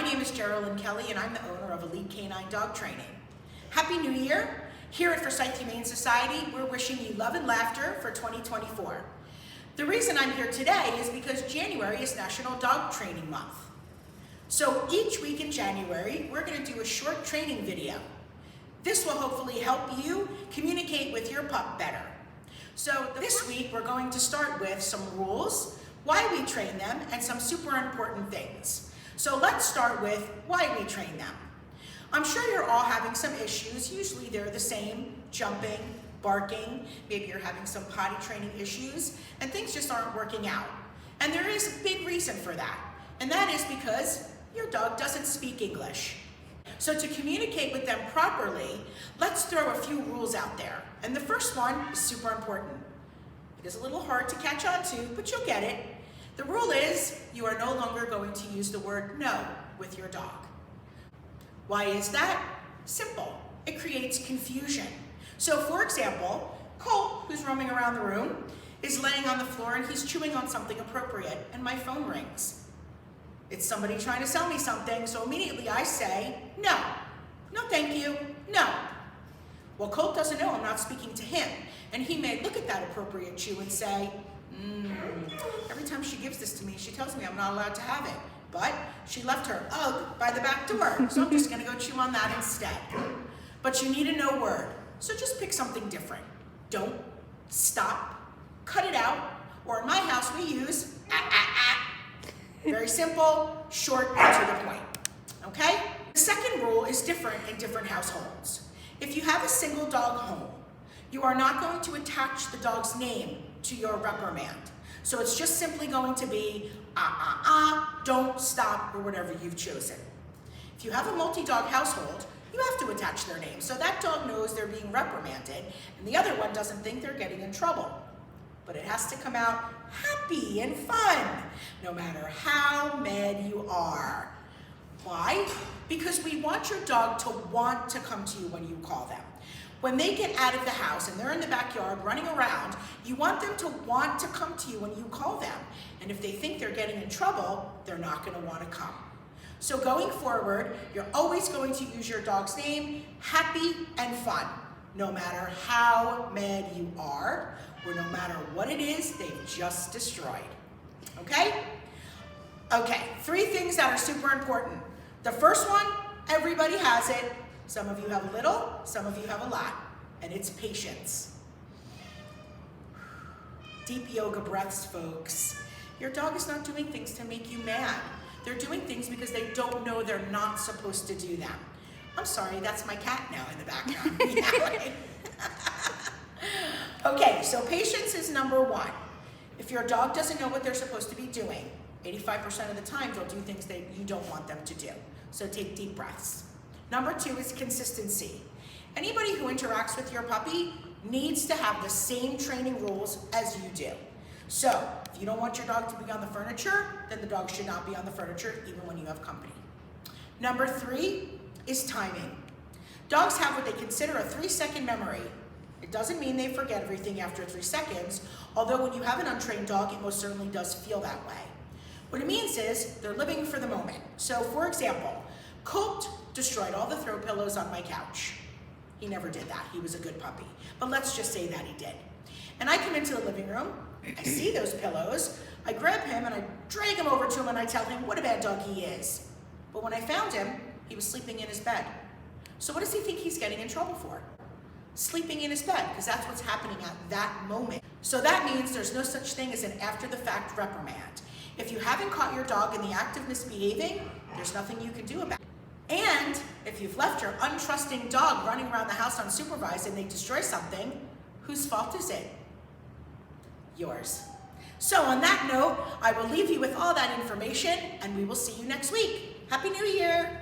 My name is Geraldine Kelly and I'm the owner of Elite Canine Dog Training. Happy New Year! Here at Forsyth Humane Society, we're wishing you love and laughter for 2024. The reason I'm here today is because January is National Dog Training Month. So each week in January, we're going to do a short training video. This will hopefully help you communicate with your pup better. So this week, we're going to start with some rules, why we train them, and some super important things. So let's start with why we train them. I'm sure you're all having some issues. Usually they're the same: jumping, barking, maybe you're having some potty training issues, and things just aren't working out. And there is a big reason for that, and that is because your dog doesn't speak English. So to communicate with them properly, let's throw a few rules out there. And the first one is super important. It is a little hard to catch on to, but you'll get it. The rule is you are no longer going to use the word no with your dog. Why is that? Simple. It creates confusion. So for example, Colt, who's roaming around the room, is laying on the floor and he's chewing on something appropriate, and my phone rings. It's somebody trying to sell me something, so immediately I say, no. No, thank you. No. Well, Colt doesn't know I'm not speaking to him, and he may look at that appropriate chew and say, every time she gives this to me, she tells me I'm not allowed to have it, but she left her UGG by the back door, so I'm just gonna go chew on that instead. But you need a no word, so just pick something different. Don't, stop, cut it out, or in my house we use Very simple, short, and to the point, okay? The second rule is different in different households. If you have a single dog home, you are not going to attach the dog's name to your reprimand. So it's just simply going to be don't, stop, or whatever you've chosen. If you have a multi-dog household, you have to attach their name so that dog knows they're being reprimanded and the other one doesn't think they're getting in trouble. But it has to come out happy and fun, no matter how mad you are. Why? Because we want your dog to want to come to you when you call them. When they get out of the house and they're in the backyard running around, you want them to want to come to you when you call them. And if they think they're getting in trouble, they're not going to want to come. So going forward, you're always going to use your dog's name, happy and fun, no matter how mad you are, or no matter what it is they've just destroyed. Okay? Okay, 3 things that are super important. The first one, everybody has it. Some of you have a little, some of you have a lot, and it's patience. Deep yoga breaths, folks. Your dog is not doing things to make you mad. They're doing things because they don't know they're not supposed to do them. I'm sorry, that's my cat now in the background meowing. Okay, so patience is number 1. If your dog doesn't know what they're supposed to be doing, 85% of the time they'll do things that you don't want them to do. So take deep breaths. Number 2 is consistency. Anybody who interacts with your puppy needs to have the same training rules as you do. So if you don't want your dog to be on the furniture, then the dog should not be on the furniture even when you have company. Number 3 is timing. Dogs have what they consider a 3-second memory. It doesn't mean they forget everything after 3 seconds, although when you have an untrained dog, it most certainly does feel that way. What it means is they're living for the moment. So for example, Colt destroyed all the throw pillows on my couch. He never did that. He was a good puppy. But let's just say that he did. And I come into the living room, I see those pillows, I grab him and I drag him over to him and I tell him what a bad dog he is. But when I found him, he was sleeping in his bed. So what does he think he's getting in trouble for? Sleeping in his bed, because that's what's happening at that moment. So that means there's no such thing as an after-the-fact reprimand. If you haven't caught your dog in the act of misbehaving, there's nothing you can do about it. And if you've left your untrusting dog running around the house unsupervised and they destroy something, whose fault is it? Yours. So on that note, I will leave you with all that information and we will see you next week. Happy New Year!